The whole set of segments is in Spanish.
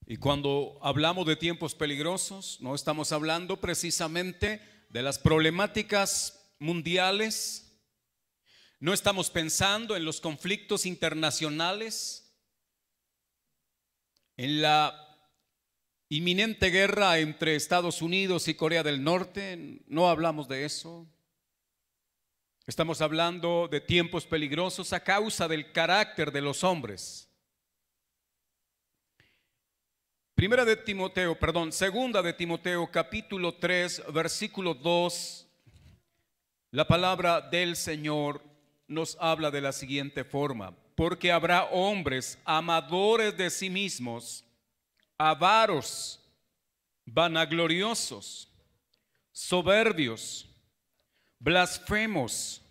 Y cuando hablamos de tiempos peligrosos, no estamos hablando precisamente de las problemáticas mundiales, no estamos pensando en los conflictos internacionales, en la inminente guerra entre Estados Unidos y Corea del Norte, no hablamos de eso. Estamos hablando de tiempos peligrosos a causa del carácter de los hombres. Segunda de Timoteo capítulo 3, versículo 2, la palabra del Señor nos habla de la siguiente forma: porque habrá hombres amadores de sí mismos, avaros, vanagloriosos, soberbios, blasfemos,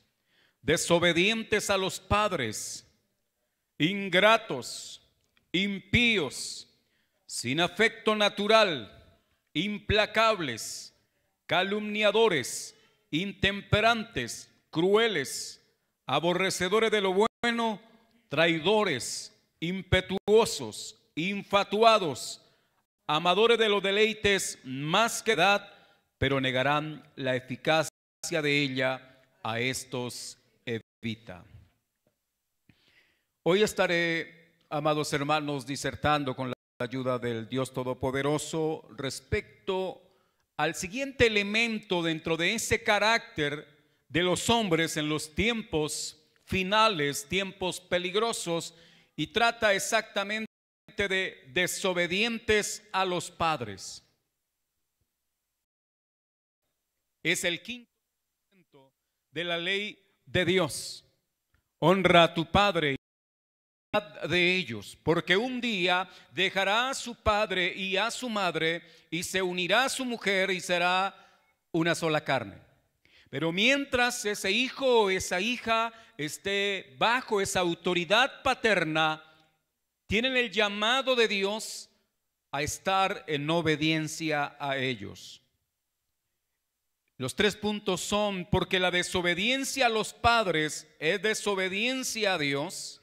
desobedientes a los padres, ingratos, impíos, sin afecto natural, implacables, calumniadores, intemperantes, crueles, aborrecedores de lo bueno, traidores, impetuosos, infatuados, amadores de los deleites más que edad, pero negarán la eficacia de ella. A estos evita. Hoy estaré, amados hermanos, disertando con la ayuda del Dios Todopoderoso respecto al siguiente elemento dentro de ese carácter de los hombres en los tiempos finales, tiempos peligrosos, y trata exactamente de desobedientes a los padres. Es el quinto de la ley de Dios: honra a tu padre de ellos, porque un día dejará a su padre y a su madre y se unirá a su mujer y será una sola carne. Pero mientras ese hijo o esa hija esté bajo esa autoridad paterna, tienen el llamado de Dios a estar en obediencia a ellos. Los 3 puntos son: porque la desobediencia a los padres es desobediencia a Dios;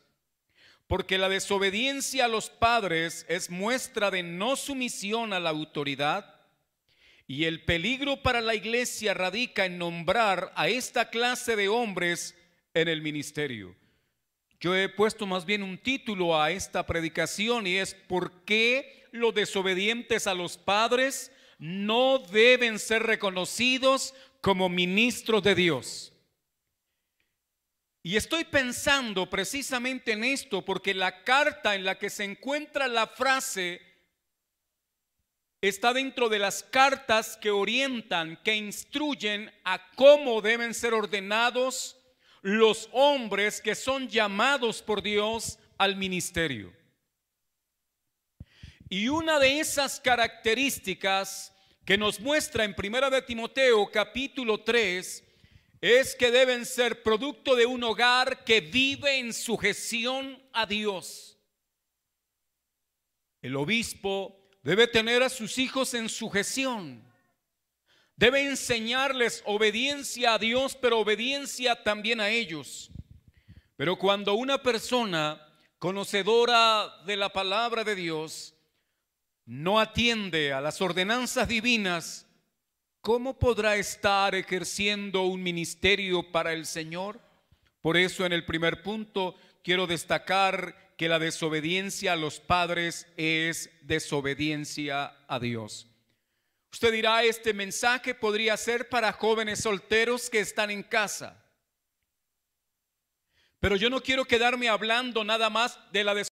porque la desobediencia a los padres es muestra de no sumisión a la autoridad; y el peligro para la iglesia radica en nombrar a esta clase de hombres en el ministerio. Yo he puesto más bien un título a esta predicación, y es: ¿por qué los desobedientes a los padres no deben ser reconocidos como ministros de Dios? Y estoy pensando precisamente en esto porque la carta en la que se encuentra la frase está dentro de las cartas que orientan, que instruyen a cómo deben ser ordenados los hombres que son llamados por Dios al ministerio. Y una de esas características que nos muestra en Primera de Timoteo capítulo 3 es que deben ser producto de un hogar que vive en sujeción a Dios. El obispo debe tener a sus hijos en sujeción. Debe enseñarles obediencia a Dios, pero obediencia también a ellos. Pero cuando una persona conocedora de la palabra de Dios no atiende a las ordenanzas divinas, ¿cómo podrá estar ejerciendo un ministerio para el Señor? Por eso en el primer punto quiero destacar que la desobediencia a los padres es desobediencia a Dios. Usted dirá: este mensaje podría ser para jóvenes solteros que están en casa. Pero yo no quiero quedarme hablando nada más de la desobediencia,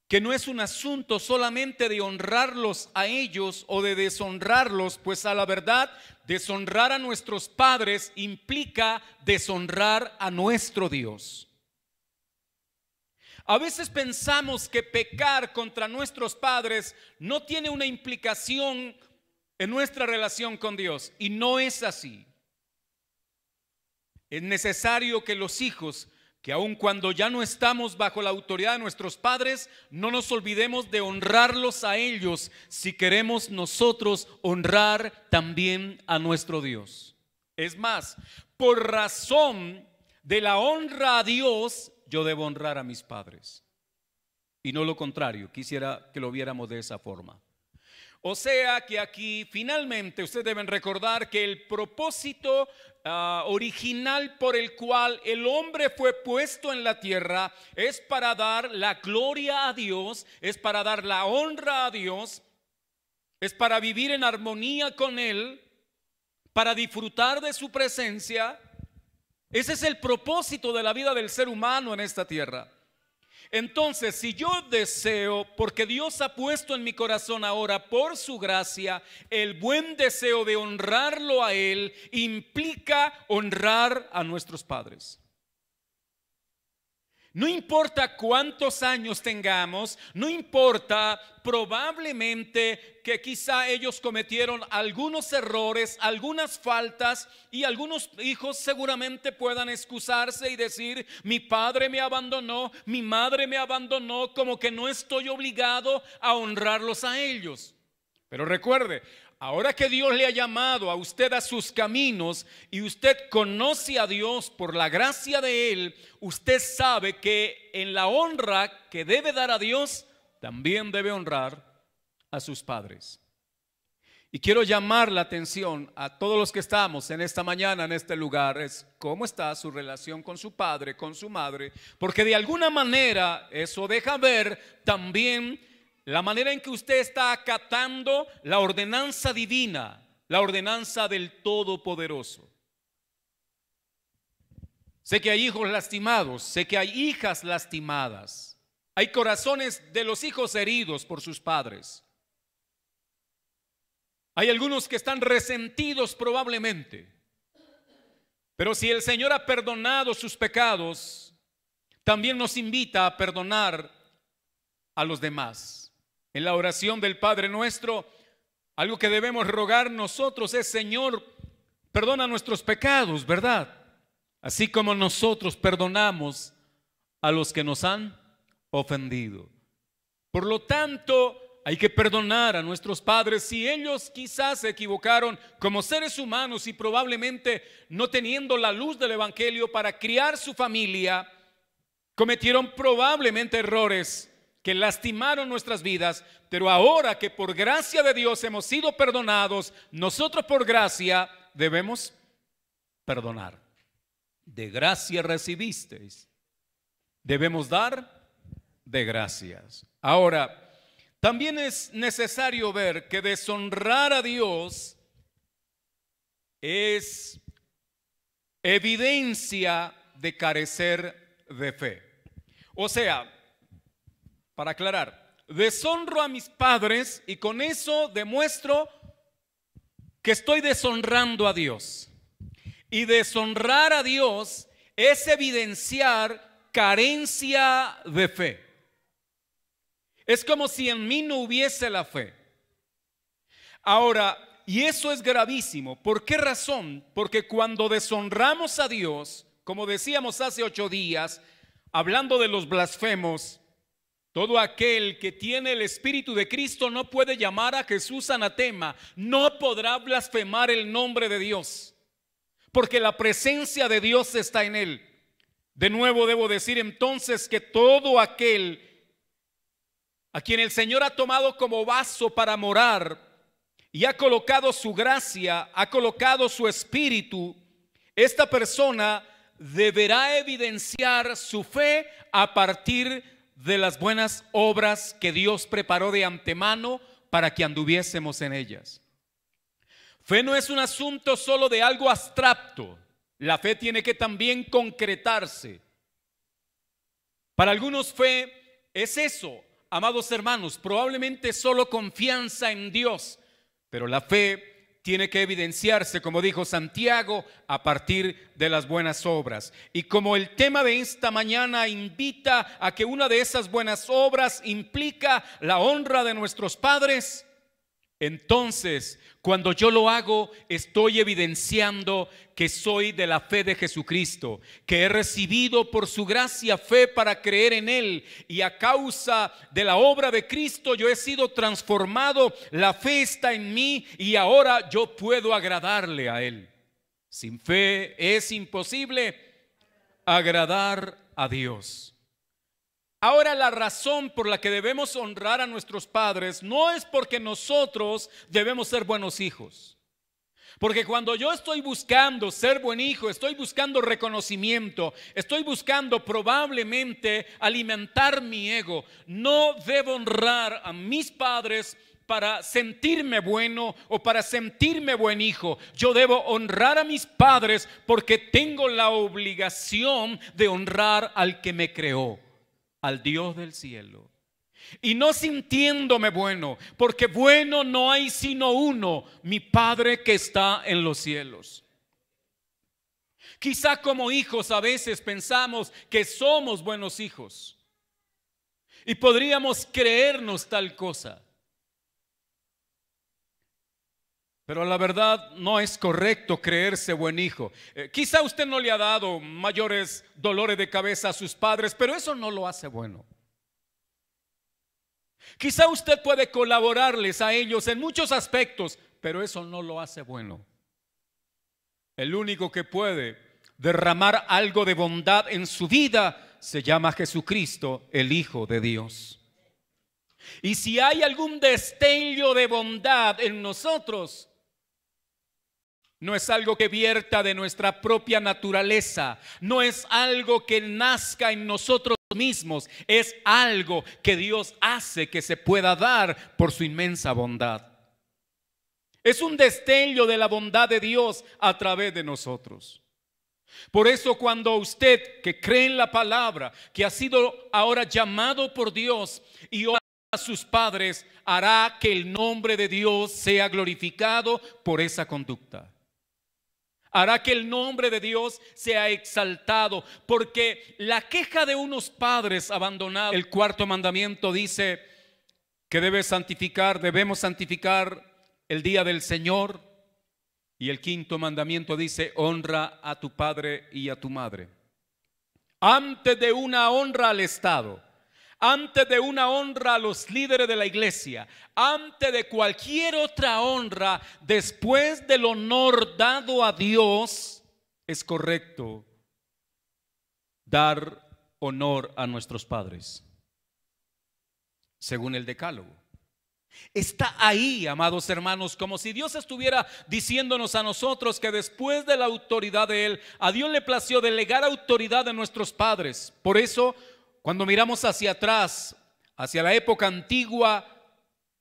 que no es un asunto solamente de honrarlos a ellos o de deshonrarlos, pues a la verdad, deshonrar a nuestros padres implica deshonrar a nuestro Dios. A veces pensamos que pecar contra nuestros padres no tiene una implicación en nuestra relación con Dios, y no es así. Es necesario que los hijos, que aun cuando ya no estamos bajo la autoridad de nuestros padres, no nos olvidemos de honrarlos a ellos si queremos nosotros honrar también a nuestro Dios. Es más, por razón de la honra a Dios, yo debo honrar a mis padres. y no lo contrario. Quisiera que lo viéramos de esa forma. O sea que aquí finalmente ustedes deben recordar que el propósito original por el cual el hombre fue puesto en la tierra es para dar la gloria a Dios, es para dar la honra a Dios, es para vivir en armonía con Él, para disfrutar de su presencia. Ese es el propósito de la vida del ser humano en esta tierra. Entonces, si yo deseo, porque Dios ha puesto en mi corazón ahora por su gracia, el buen deseo de honrarlo a Él, implica honrar a nuestros padres. No importa cuántos años tengamos, no importa, probablemente que quizá ellos cometieron algunos errores, algunas faltas, y algunos hijos seguramente puedan excusarse y decir: mi padre me abandonó, mi madre me abandonó, como que no estoy obligado a honrarlos a ellos. Pero recuerde, ahora que Dios le ha llamado a usted a sus caminos y usted conoce a Dios por la gracia de Él, usted sabe que en la honra que debe dar a Dios, también debe honrar a sus padres. Y quiero llamar la atención a todos los que estamos en esta mañana en este lugar, es cómo está su relación con su padre, con su madre, porque de alguna manera eso deja ver también la manera en que usted está acatando la ordenanza divina, la ordenanza del Todopoderoso. Sé que hay hijos lastimados, sé que hay hijas lastimadas, hay corazones de los hijos heridos por sus padres. Hay algunos que están resentidos probablemente, pero si el Señor ha perdonado sus pecados, también nos invita a perdonar a los demás. En la oración del Padre Nuestro, algo que debemos rogar nosotros es: Señor, perdona nuestros pecados, ¿verdad? Así como nosotros perdonamos a los que nos han ofendido. Por lo tanto, hay que perdonar a nuestros padres si ellos quizás se equivocaron como seres humanos y probablemente no teniendo la luz del Evangelio para criar su familia, cometieron probablemente errores que lastimaron nuestras vidas, pero ahora que por gracia de Dios hemos sido perdonados, nosotros por gracia debemos perdonar. De gracia recibisteis, debemos dar de gracias. Ahora, también es necesario ver que deshonrar a Dios es evidencia de carecer de fe. O sea, para aclarar, deshonro a mis padres y con eso demuestro que estoy deshonrando a Dios. Y deshonrar a Dios es evidenciar carencia de fe. Es como si en mí no hubiese la fe. Ahora, y eso es gravísimo. ¿Por qué razón? Porque cuando deshonramos a Dios, como decíamos hace 8 días, hablando de los blasfemos, todo aquel que tiene el Espíritu de Cristo no puede llamar a Jesús anatema, no podrá blasfemar el nombre de Dios, porque la presencia de Dios está en él. De nuevo debo decir entonces que todo aquel a quien el Señor ha tomado como vaso para morar y ha colocado su gracia, ha colocado su Espíritu, esta persona deberá evidenciar su fe a partir de las buenas obras que Dios preparó de antemano para que anduviésemos en ellas. Fe no es un asunto solo de algo abstracto. La fe tiene que también concretarse. Para algunos fe es eso, amados hermanos, probablemente solo confianza en Dios, pero la fe tiene que evidenciarse, como dijo Santiago, a partir de las buenas obras. Y como el tema de esta mañana invita a que una de esas buenas obras implica la honra de nuestros padres, entonces, cuando yo lo hago, estoy evidenciando que soy de la fe de Jesucristo, que he recibido por su gracia fe para creer en Él, y a causa de la obra de Cristo yo he sido transformado, la fe está en mí y ahora yo puedo agradarle a Él. Sin fe es imposible agradar a Dios. Ahora, la razón por la que debemos honrar a nuestros padres no es porque nosotros debemos ser buenos hijos. Porque cuando yo estoy buscando ser buen hijo, estoy buscando reconocimiento, estoy buscando probablemente alimentar mi ego. No debo honrar a mis padres para sentirme bueno o para sentirme buen hijo. Yo debo honrar a mis padres porque tengo la obligación de honrar al que me creó, al Dios del cielo. Y no sintiéndome bueno, porque bueno no hay sino uno, mi Padre que está en los cielos. Quizá como hijos a veces pensamos que somos buenos hijos y podríamos creernos tal cosa. Pero la verdad no es correcto creerse buen hijo. Quizá usted no le ha dado mayores dolores de cabeza a sus padres, pero eso no lo hace bueno. Quizá usted puede colaborarles a ellos en muchos aspectos, pero eso no lo hace bueno. El único que puede derramar algo de bondad en su vida se llama Jesucristo, el Hijo de Dios. Y si hay algún destello de bondad en nosotros, no es algo que vierta de nuestra propia naturaleza, no es algo que nazca en nosotros mismos, es algo que Dios hace que se pueda dar por su inmensa bondad. Es un destello de la bondad de Dios a través de nosotros. Por eso cuando usted que cree en la palabra, que ha sido ahora llamado por Dios y honra a sus padres, hará que el nombre de Dios sea glorificado por esa conducta. Hará que el nombre de Dios sea exaltado, porque la queja de unos padres abandonados, el cuarto mandamiento dice que debemos santificar el día del Señor, y el quinto mandamiento dice honra a tu padre y a tu madre. Antes de una honra al Estado, antes de una honra a los líderes de la iglesia, antes de cualquier otra honra, después del honor dado a Dios, es correcto dar honor a nuestros padres, según el Decálogo. Está ahí, amados hermanos, como si Dios estuviera diciéndonos a nosotros que después de la autoridad de Él, a Dios le plació delegar autoridad a nuestros padres. Por eso, cuando miramos hacia atrás, hacia la época antigua,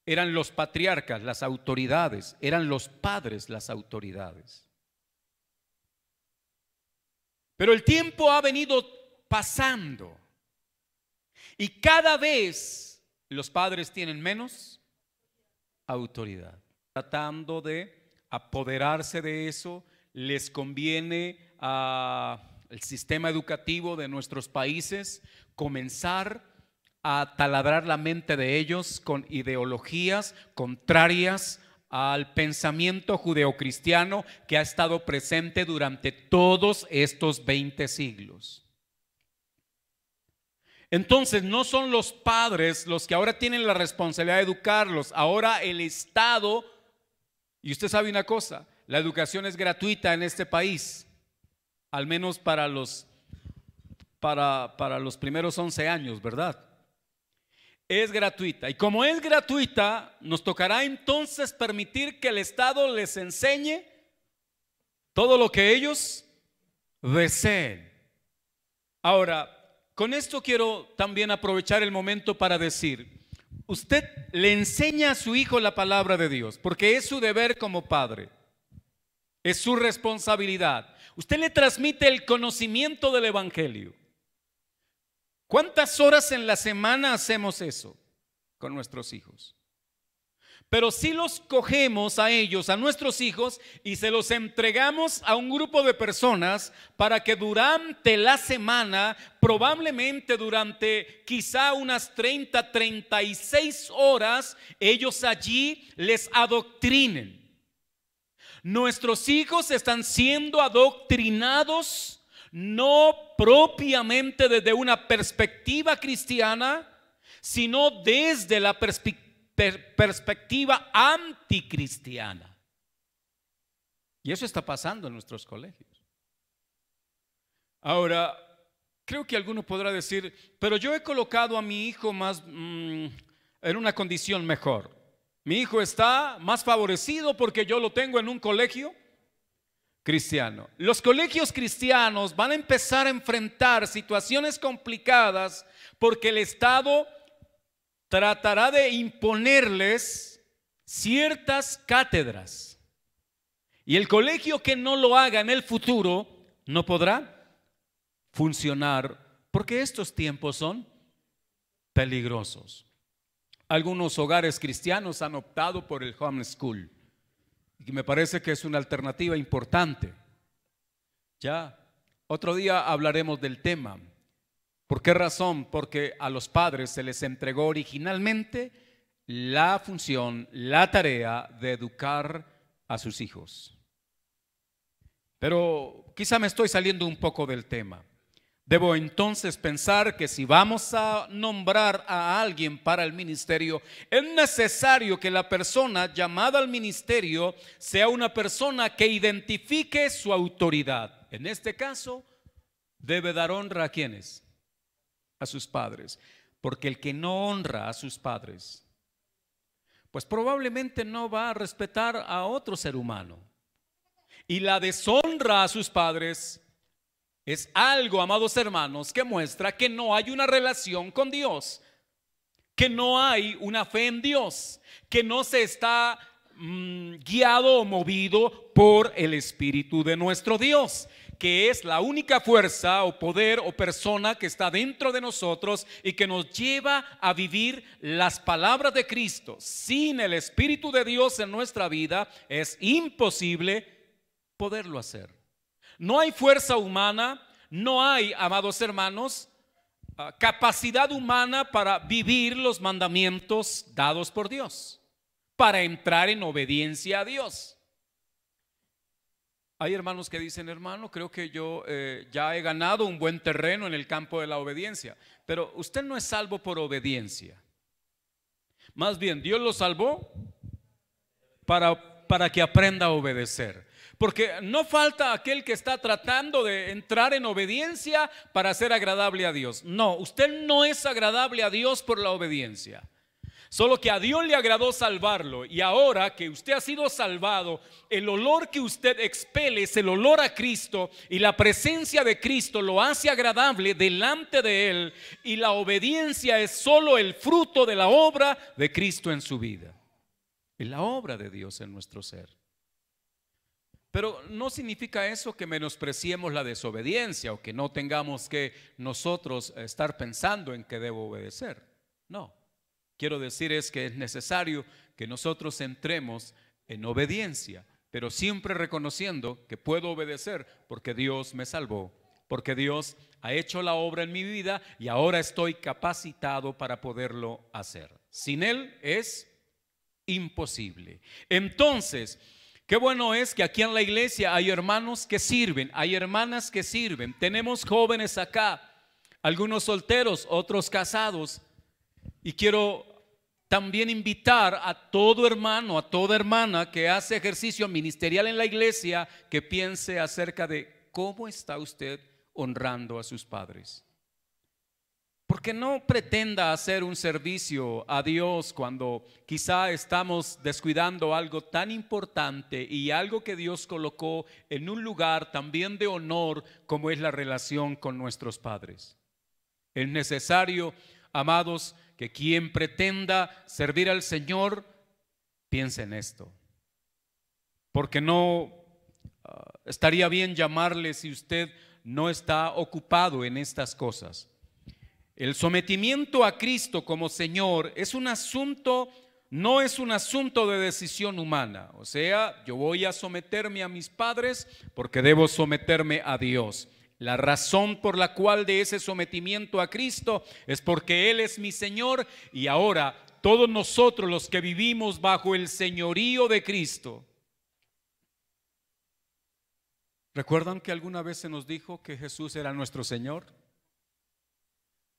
eran los patriarcas las autoridades, eran los padres las autoridades. Pero el tiempo ha venido pasando y cada vez los padres tienen menos autoridad. Tratando de apoderarse de eso, les conviene al sistema educativo de nuestros países comenzar a taladrar la mente de ellos con ideologías contrarias al pensamiento judeocristiano que ha estado presente durante todos estos 20 siglos. Entonces no son los padres los que ahora tienen la responsabilidad de educarlos, ahora el Estado. Y usted sabe una cosa, la educación es gratuita en este país, al menos para los primeros 11 años, ¿verdad? Es gratuita. Y como es gratuita, nos tocará entonces permitir que el Estado les enseñe todo lo que ellos deseen. Ahora, con esto quiero también aprovechar el momento para decir, usted le enseña a su hijo la palabra de Dios, porque es su deber como padre, es su responsabilidad. Usted le transmite el conocimiento del Evangelio. ¿Cuántas horas en la semana hacemos eso con nuestros hijos? Pero si los cogemos a ellos, a nuestros hijos, y se los entregamos a un grupo de personas para que durante la semana, probablemente durante quizá unas 36 horas, ellos allí les adoctrinen. Nuestros hijos están siendo adoctrinados no propiamente desde una perspectiva cristiana, sino desde la perspectiva anticristiana. Y eso está pasando en nuestros colegios. Ahora, Creo que alguno podrá decir, pero yo he colocado a mi hijo más en una condición mejor. Mi hijo está más favorecido porque yo lo tengo en un colegio cristiano. Los colegios cristianos van a empezar a enfrentar situaciones complicadas porque el Estado tratará de imponerles ciertas cátedras. Y el colegio que no lo haga en el futuro no podrá funcionar, porque estos tiempos son peligrosos. Algunos hogares cristianos han optado por el homeschool y me parece que es una alternativa importante. Ya, otro día hablaremos del tema. ¿Por qué razón? Porque a los padres se les entregó originalmente la función, la tarea de educar a sus hijos. Pero quizá me estoy saliendo un poco del tema. Debo entonces pensar que si vamos a nombrar a alguien para el ministerio, es necesario que la persona llamada al ministerio sea una persona que identifique su autoridad. En este caso, debe dar honra a ¿quiénes? A sus padres. Porque el que no honra a sus padres, pues probablemente no va a respetar a otro ser humano. Y la deshonra a sus padres es algo, amados hermanos, que muestra que no hay una relación con Dios, que no hay una fe en Dios, que no se está guiado o movido por el Espíritu de nuestro Dios, que es la única fuerza o poder o persona que está dentro de nosotros y que nos lleva a vivir las palabras de Cristo. Sin el Espíritu de Dios en nuestra vida es imposible poderlo hacer. No hay fuerza humana, no hay, amados hermanos, capacidad humana para vivir los mandamientos dados por Dios, para entrar en obediencia a Dios. Hay hermanos que dicen, hermano, creo que yo ya he ganado un buen terreno en el campo de la obediencia, pero usted no es salvo por obediencia. Más bien, Dios lo salvó para que aprenda a obedecer. Porque no falta aquel que está tratando de entrar en obediencia para ser agradable a Dios. No, usted no es agradable a Dios por la obediencia. Solo que a Dios le agradó salvarlo. Y ahora que usted ha sido salvado, el olor que usted expele es el olor a Cristo. Y la presencia de Cristo lo hace agradable delante de Él. Y la obediencia es solo el fruto de la obra de Cristo en su vida. Es la obra de Dios en nuestro ser. Pero no significa eso que menospreciemos la desobediencia o que no tengamos que nosotros estar pensando en que debo obedecer. No, quiero decir es que es necesario que nosotros entremos en obediencia, pero siempre reconociendo que puedo obedecer porque Dios me salvó, porque Dios ha hecho la obra en mi vida y ahora estoy capacitado para poderlo hacer. Sin Él es imposible. Entonces, qué bueno es que aquí en la iglesia hay hermanos que sirven, hay hermanas que sirven. Tenemos jóvenes acá, algunos solteros, otros casados. Y quiero también invitar a todo hermano, a toda hermana que hace ejercicio ministerial en la iglesia, que piense acerca de cómo está usted honrando a sus padres. Porque no pretenda hacer un servicio a Dios cuando quizá estamos descuidando algo tan importante y algo que Dios colocó en un lugar también de honor como es la relación con nuestros padres. Es necesario, amados, que quien pretenda servir al Señor piense en esto. Porque no estaría bien llamarle si usted no está ocupado en estas cosas. El sometimiento a Cristo como Señor es un asunto, no es un asunto de decisión humana. O sea, yo voy a someterme a mis padres porque debo someterme a Dios. La razón por la cual de ese sometimiento a Cristo es porque Él es mi Señor y ahora todos nosotros los que vivimos bajo el señorío de Cristo. ¿Recuerdan que alguna vez se nos dijo que Jesús era nuestro Señor?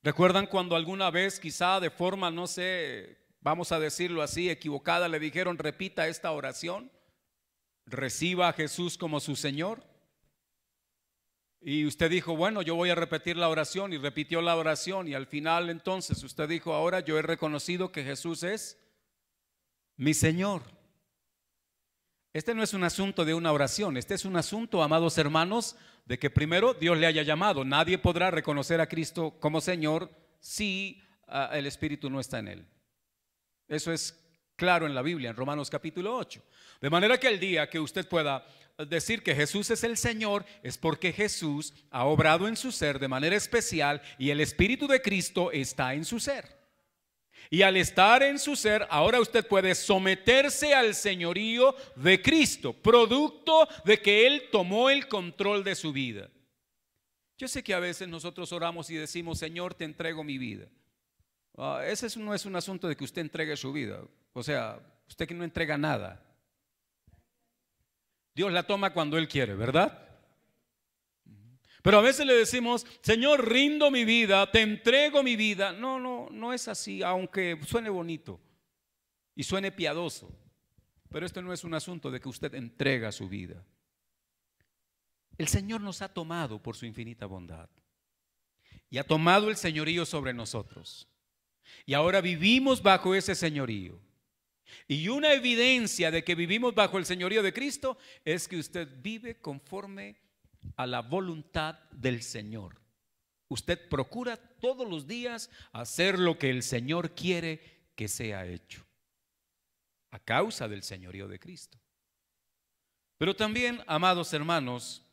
¿Recuerdan cuando alguna vez, quizá de forma, no sé, vamos a decirlo así, equivocada, le dijeron repita esta oración? Reciba a Jesús como su Señor. Y usted dijo, bueno, yo voy a repetir la oración, y repitió la oración, y al final entonces usted dijo, ahora yo he reconocido que Jesús es mi Señor. Este no es un asunto de una oración, este es un asunto, amados hermanos, de que primero Dios le haya llamado. Nadie podrá reconocer a Cristo como Señor si el Espíritu no está en él. Eso es claro en la Biblia, en Romanos capítulo 8. De manera que el día que usted pueda decir que Jesús es el Señor, es porque Jesús ha obrado en su ser de manera especial y el Espíritu de Cristo está en su ser. Y al estar en su ser, ahora usted puede someterse al señorío de Cristo, producto de que Él tomó el control de su vida. Yo sé que a veces nosotros oramos y decimos, Señor, te entrego mi vida. Ese no es un asunto de que usted entregue su vida. O sea, usted que no entrega nada. Dios la toma cuando Él quiere, ¿verdad? Pero a veces le decimos, Señor, rindo mi vida, te entrego mi vida. No es así, aunque suene bonito y suene piadoso. Pero esto no es un asunto de que usted entrega su vida. El Señor nos ha tomado por su infinita bondad y ha tomado el señorío sobre nosotros. Y ahora vivimos bajo ese señorío. Y una evidencia de que vivimos bajo el señorío de Cristo es que usted vive conforme a la voluntad del Señor. Usted procura todos los días hacer lo que el Señor quiere que sea hecho, a causa del señorío de Cristo. Pero también, amados hermanos,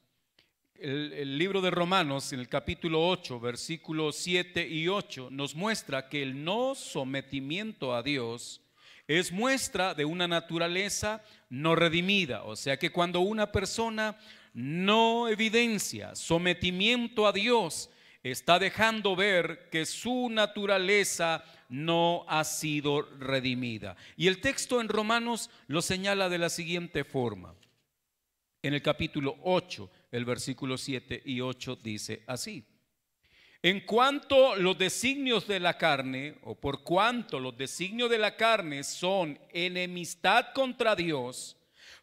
el libro de Romanos, en el capítulo 8, versículos 7 y 8, nos muestra que el no sometimiento a Dios es muestra de una naturaleza no redimida. O sea que cuando una persona no evidencia sometimiento a Dios, está dejando ver que su naturaleza no ha sido redimida. Y el texto en Romanos lo señala de la siguiente forma. En el capítulo 8, el versículo 7 y 8 dice así: en cuanto los designios de la carne, o por cuanto los designios de la carne son enemistad contra Dios,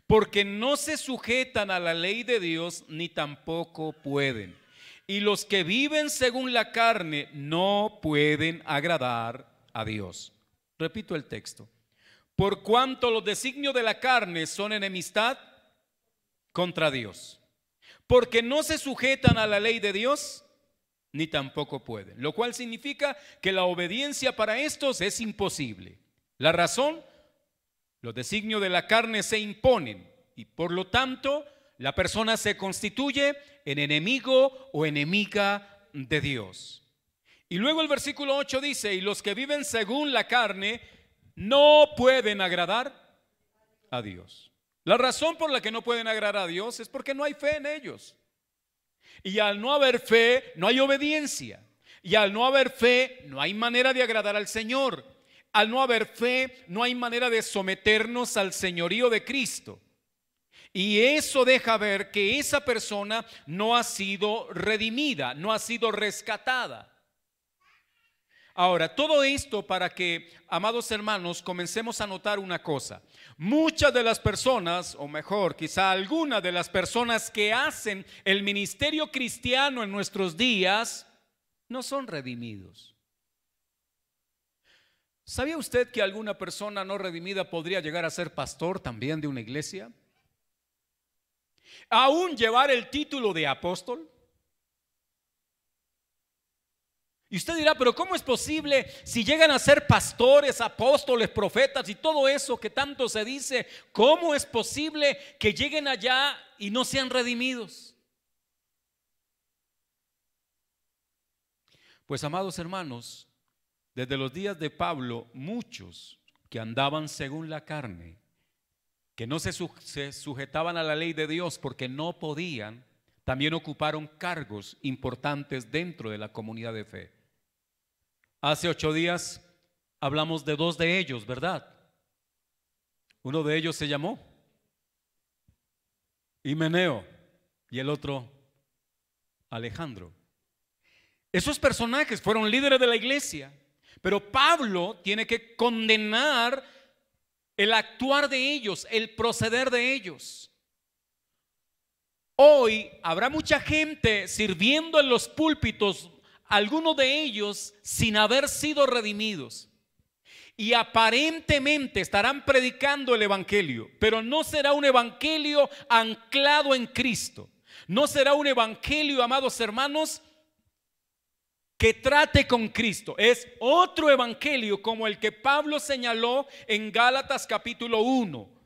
porque no se sujetan a la ley de Dios, ni tampoco pueden. Y los que viven según la carne no pueden agradar a Dios. Repito el texto. Por cuanto los designios de la carne son enemistad contra Dios, porque no se sujetan a la ley de Dios, ni tampoco pueden. Lo cual significa que la obediencia para estos es imposible. La razón: los designios de la carne se imponen y por lo tanto la persona se constituye en enemigo o enemiga de Dios. Y luego el versículo 8 dice: y los que viven según la carne no pueden agradar a Dios. La razón por la que no pueden agradar a Dios es porque no hay fe en ellos. Y al no haber fe, no hay obediencia. Y al no haber fe, no hay manera de agradar al Señor. Al no haber fe, no hay manera de someternos al señorío de Cristo. Y eso deja ver que esa persona no ha sido redimida, no ha sido rescatada. Ahora, todo esto para que, amados hermanos, comencemos a notar una cosa. Muchas de las personas, o mejor, quizá algunas de las personas que hacen el ministerio cristiano en nuestros días, no son redimidos. ¿Sabía usted que alguna persona no redimida podría llegar a ser pastor también de una iglesia? Aún llevar el título de apóstol. Y usted dirá, pero ¿cómo es posible si llegan a ser pastores, apóstoles, profetas y todo eso que tanto se dice? ¿Cómo es posible que lleguen allá y no sean redimidos? Pues, amados hermanos, desde los días de Pablo, muchos que andaban según la carne, que no se sujetaban a la ley de Dios porque no podían, también ocuparon cargos importantes dentro de la comunidad de fe. Hace 8 días hablamos de 2 de ellos, ¿verdad? Uno de ellos se llamó Himeneo y el otro Alejandro. Esos personajes fueron líderes de la iglesia, pero Pablo tiene que condenar el actuar de ellos, el proceder de ellos. Hoy habrá mucha gente sirviendo en los púlpitos, algunos de ellos sin haber sido redimidos. Y aparentemente estarán predicando el evangelio, pero no será un evangelio anclado en Cristo. No será un evangelio, amados hermanos, que trate con Cristo. Es otro evangelio como el que Pablo señaló en Gálatas capítulo 1.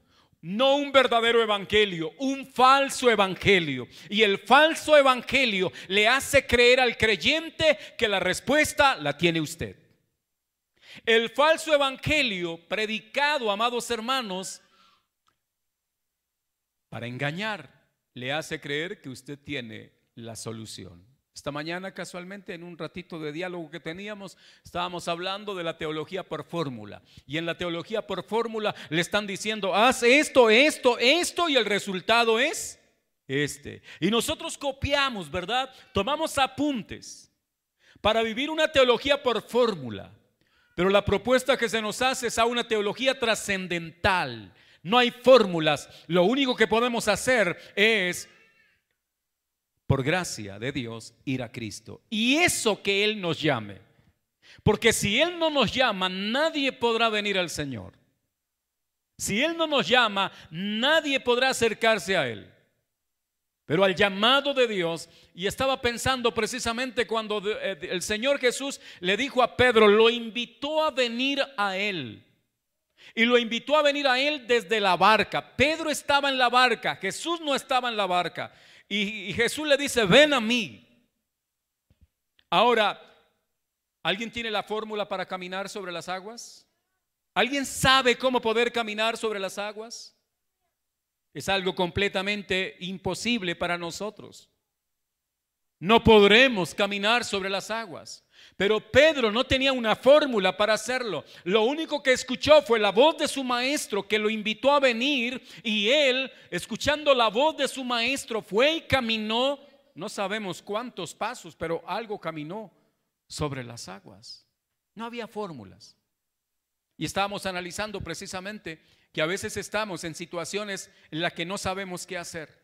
No un verdadero evangelio, un falso evangelio. Y el falso evangelio le hace creer al creyente que la respuesta la tiene usted. El falso evangelio predicado, amados hermanos, para engañar, le hace creer que usted tiene la solución. Esta mañana casualmente en un ratito de diálogo que teníamos, estábamos hablando de la teología por fórmula. Y en la teología por fórmula le están diciendo, haz esto, esto, esto, y el resultado es este. Y nosotros copiamos, ¿verdad? Tomamos apuntes para vivir una teología por fórmula. Pero la propuesta que se nos hace es a una teología trascendental. No hay fórmulas. Lo único que podemos hacer es, por gracia de Dios, ir a Cristo. Y eso que Él nos llame. Porque si Él no nos llama, nadie podrá venir al Señor. Si Él no nos llama, nadie podrá acercarse a Él. Pero al llamado de Dios, y estaba pensando precisamente cuando el Señor Jesús le dijo a Pedro, lo invitó a venir a Él. Y lo invitó a venir a Él desde la barca. Pedro estaba en la barca, Jesús no estaba en la barca. Y Jesús le dice, ven a mí. Ahora, ¿alguien tiene la fórmula para caminar sobre las aguas? ¿Alguien sabe cómo poder caminar sobre las aguas? Es algo completamente imposible para nosotros. No podremos caminar sobre las aguas. Pero Pedro no tenía una fórmula para hacerlo. Lo único que escuchó fue la voz de su maestro que lo invitó a venir. Y él, escuchando la voz de su maestro, fue y caminó, no sabemos cuántos pasos, pero algo caminó sobre las aguas. No había fórmulas. Y estábamos analizando precisamente que a veces estamos en situaciones en las que no sabemos qué hacer.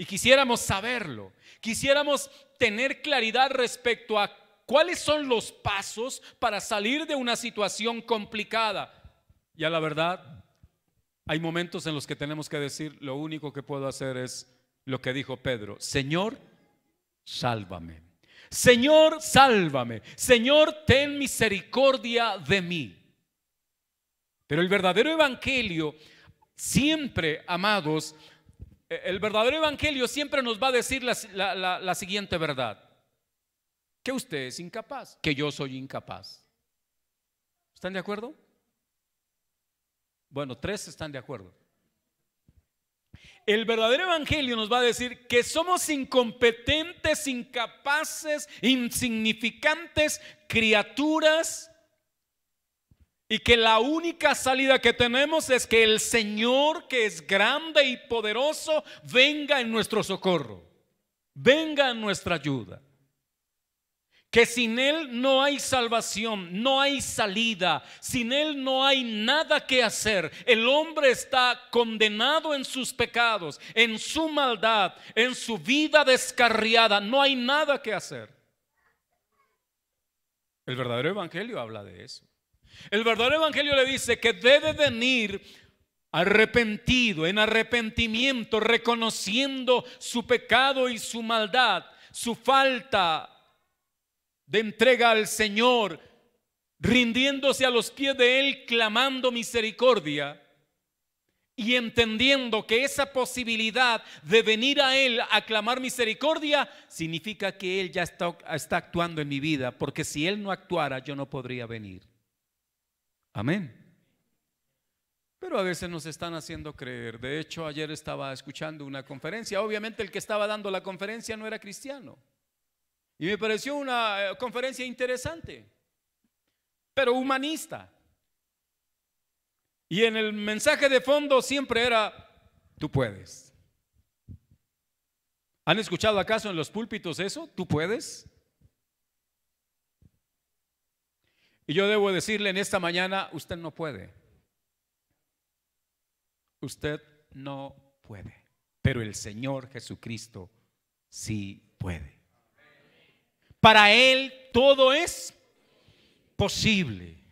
Y quisiéramos saberlo, quisiéramos tener claridad respecto a cuáles son los pasos para salir de una situación complicada. Y a la verdad, hay momentos en los que tenemos que decir, lo único que puedo hacer es lo que dijo Pedro, Señor, sálvame. Señor, sálvame. Señor, ten misericordia de mí. Pero el verdadero evangelio siempre, amados, el verdadero evangelio siempre nos va a decir la siguiente verdad: que usted es incapaz, que yo soy incapaz. ¿Están de acuerdo? Bueno, 3 están de acuerdo. El verdadero evangelio nos va a decir que somos incompetentes, incapaces, insignificantes criaturas, y que la única salida que tenemos es que el Señor, que es grande y poderoso, venga en nuestro socorro, venga en nuestra ayuda. Que sin Él no hay salvación, no hay salida, sin Él no hay nada que hacer. El hombre está condenado en sus pecados, en su maldad, en su vida descarriada, no hay nada que hacer. El verdadero evangelio habla de eso. El verdadero evangelio le dice que debe venir arrepentido, en arrepentimiento, reconociendo su pecado y su maldad, su falta de entrega al Señor, rindiéndose a los pies de Él, clamando misericordia y entendiendo que esa posibilidad de venir a Él a clamar misericordia significa que Él ya está actuando en mi vida, porque si Él no actuara yo no podría venir. Amén. Pero a veces nos están haciendo creer. De hecho, ayer estaba escuchando una conferencia. Obviamente el que estaba dando la conferencia no era cristiano. Y me pareció una conferencia interesante, pero humanista. Y en el mensaje de fondo siempre era, tú puedes. ¿Han escuchado acaso en los púlpitos eso? ¿Tú puedes? Y yo debo decirle en esta mañana, usted no puede. Usted no puede. pero el Señor Jesucristo sí puede. Para Él todo es posible.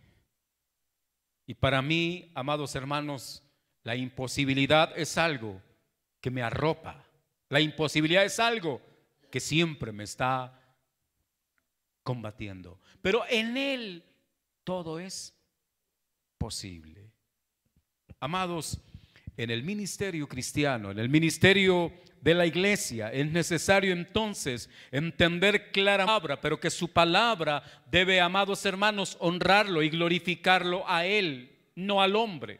Y para mí, amados hermanos, la imposibilidad es algo que me arropa. La imposibilidad es algo que siempre me está combatiendo. Pero en Él todo es posible. Amados, en el ministerio cristiano, en el ministerio de la iglesia, es necesario entonces entender clara palabra, pero que su palabra debe, amados hermanos, honrarlo y glorificarlo a Él, no al hombre.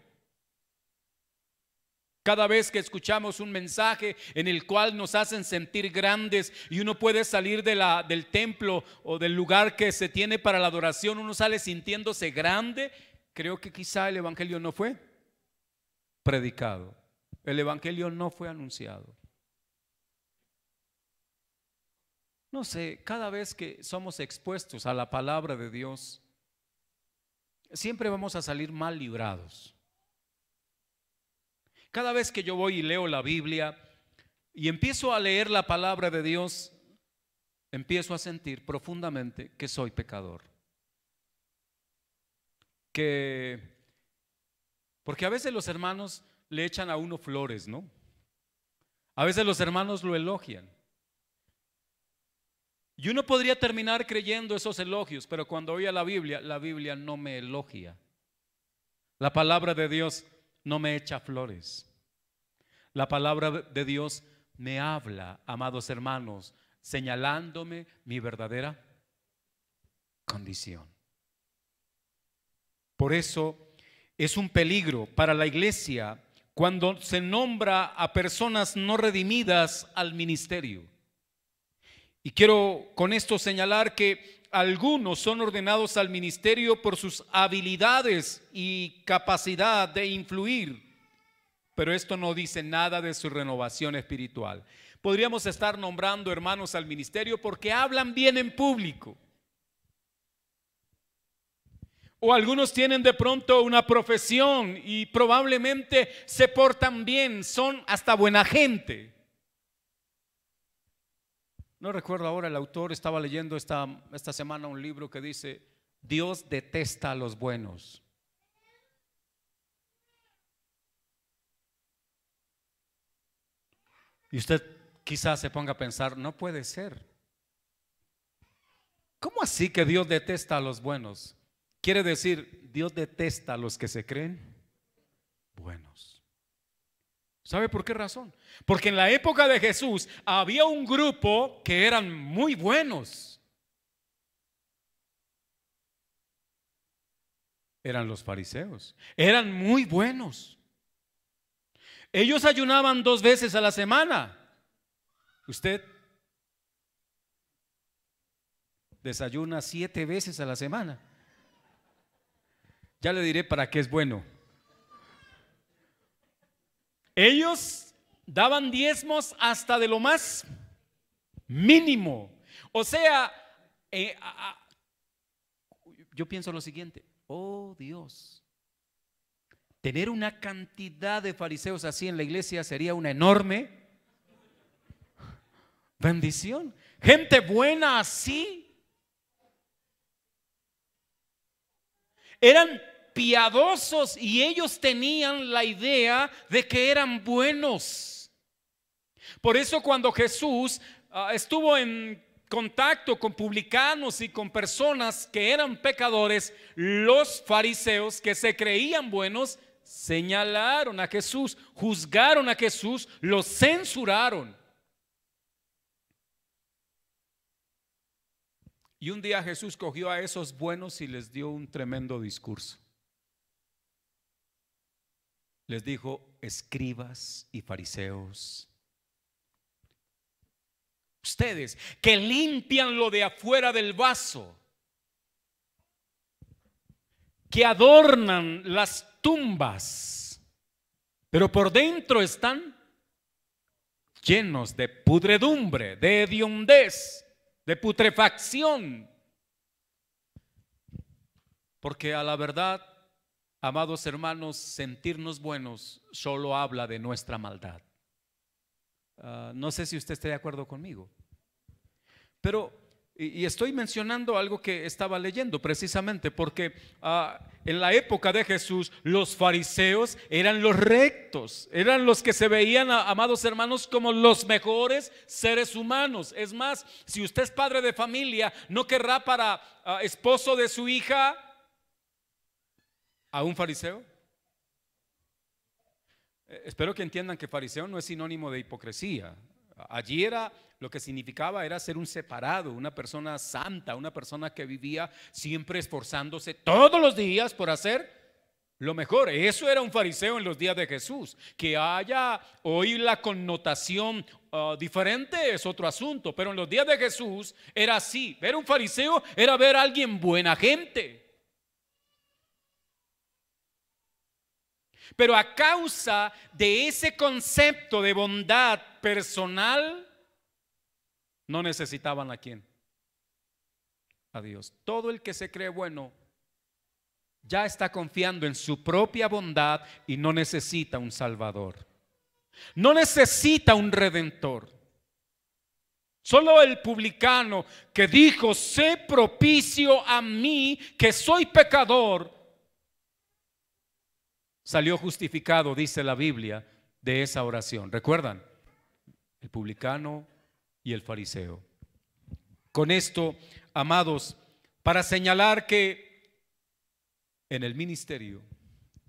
Cada vez que escuchamos un mensaje en el cual nos hacen sentir grandes y uno puede salir del templo o del lugar que se tiene para la adoración, uno sale sintiéndose grande, creo que quizá el evangelio no fue predicado, el evangelio no fue anunciado. No sé, cada vez que somos expuestos a la palabra de Dios, siempre vamos a salir mal librados. Cada vez que yo voy y leo la Biblia y empiezo a leer la palabra de Dios, empiezo a sentir profundamente que soy pecador. Porque a veces los hermanos le echan a uno flores, ¿no? A veces los hermanos lo elogian. Y uno podría terminar creyendo esos elogios, pero cuando oye la Biblia no me elogia. La palabra de Dios no me echa flores. La palabra de Dios me habla, amados hermanos, señalándome mi verdadera condición. Por eso es un peligro para la iglesia cuando se nombra a personas no redimidas al ministerio. Y quiero con esto señalar que algunos son ordenados al ministerio por sus habilidades y capacidad de influir, pero esto no dice nada de su renovación espiritual. Podríamos estar nombrando hermanos al ministerio porque hablan bien en público. O algunos tienen de pronto una profesión y probablemente se portan bien, son hasta buena gente. No recuerdo ahora el autor, estaba leyendo esta semana un libro que dice: Dios detesta a los buenos. Y usted quizás se ponga a pensar, no puede ser. ¿Cómo así que Dios detesta a los buenos? Quiere decir, Dios detesta a los que se creen buenos. ¿Sabe por qué razón? Porque en la época de Jesús había un grupo que eran muy buenos. Eran los fariseos. Eran muy buenos. Ellos ayunaban 2 veces a la semana. Usted desayuna 7 veces a la semana. Ya le diré para qué es bueno. Ellos daban diezmos hasta de lo más mínimo. O sea, yo pienso lo siguiente: oh Dios, tener una cantidad de fariseos así en la iglesia sería una enorme bendición. Gente buena así. Eran piadosos y ellos tenían la idea de que eran buenos. Por eso cuando Jesús estuvo en contacto con publicanos y con personas que eran pecadores, los fariseos que se creían buenos señalaron a Jesús, juzgaron a Jesús, lo censuraron. Y un día Jesús cogió a esos buenos y les dio un tremendo discurso. Les dijo: escribas y fariseos, ustedes que limpian lo de afuera del vaso, que adornan las tumbas, pero por dentro están llenos de pudredumbre, de hediondez, de putrefacción. Porque a la verdad, amados hermanos, sentirnos buenos solo habla de nuestra maldad. No sé si usted esté de acuerdo conmigo. Pero, y estoy mencionando algo que estaba leyendo precisamente porque en la época de Jesús los fariseos eran los rectos, eran los que se veían, amados hermanos, como los mejores seres humanos. Es más, si usted es padre de familia, ¿no querrá para esposo de su hija a un fariseo? Espero que entiendan que fariseo no es sinónimo de hipocresía. Allí lo que significaba era ser un separado, una persona santa, una persona que vivía siempre esforzándose todos los días por hacer lo mejor. Eso era un fariseo en los días de Jesús. Que haya hoy la connotación diferente es otro asunto, pero en los días de Jesús era así. Ver un fariseo era ver a alguien buena gente. Pero a causa de ese concepto de bondad personal, no necesitaban a quién, a Dios. Todo el que se cree bueno ya está confiando en su propia bondad y no necesita un Salvador, no necesita un Redentor. Solo el publicano que dijo: sé propicio a mí que soy pecador, salió justificado, dice la Biblia, de esa oración. ¿Recuerdan? El publicano y el fariseo. Con esto, amados, para señalar que en el ministerio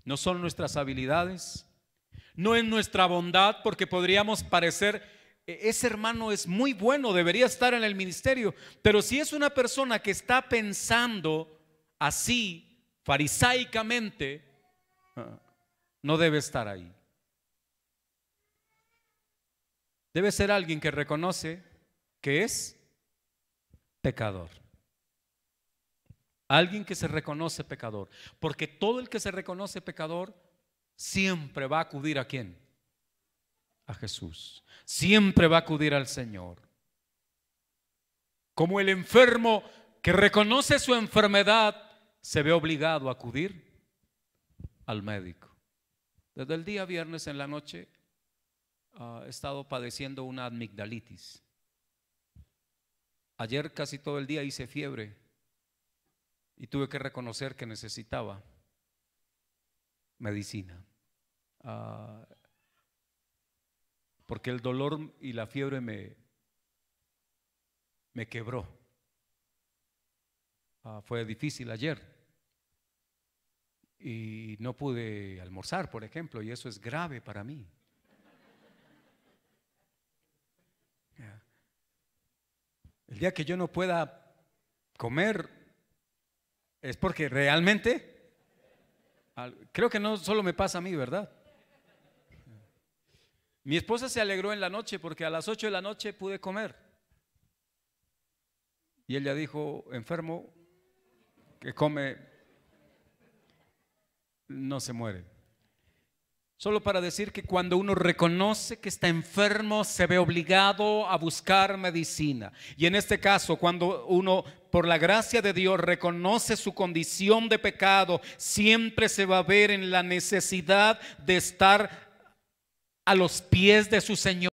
no son nuestras habilidades, no es nuestra bondad, porque podríamos parecer: ese hermano es muy bueno, debería estar en el ministerio. Pero si es una persona que está pensando así, farisaicamente, no debe estar ahí. Debe ser alguien que reconoce que es pecador. Alguien que se reconoce pecador. Porque todo el que se reconoce pecador siempre va a acudir ¿a quién? A Jesús. Siempre va a acudir al Señor. Como el enfermo que reconoce su enfermedad se ve obligado a acudir al médico. Desde el día viernes en la noche he estado padeciendo una amigdalitis. Ayer casi todo el día hice fiebre y tuve que reconocer que necesitaba medicina, porque el dolor y la fiebre me quebró. Fue difícil ayer. Y no pude almorzar, por ejemplo, y eso es grave para mí. El día que yo no pueda comer es porque realmente, creo que no solo me pasa a mí, ¿verdad? Mi esposa se alegró en la noche porque a las 8 de la noche pude comer. Y ella dijo: enfermo que come no se muere. Solo para decir que cuando uno reconoce que está enfermo, se ve obligado a buscar medicina. Y en este caso, cuando uno, por la gracia de Dios, reconoce su condición de pecado, siempre se va a ver en la necesidad de estar a los pies de su Señor.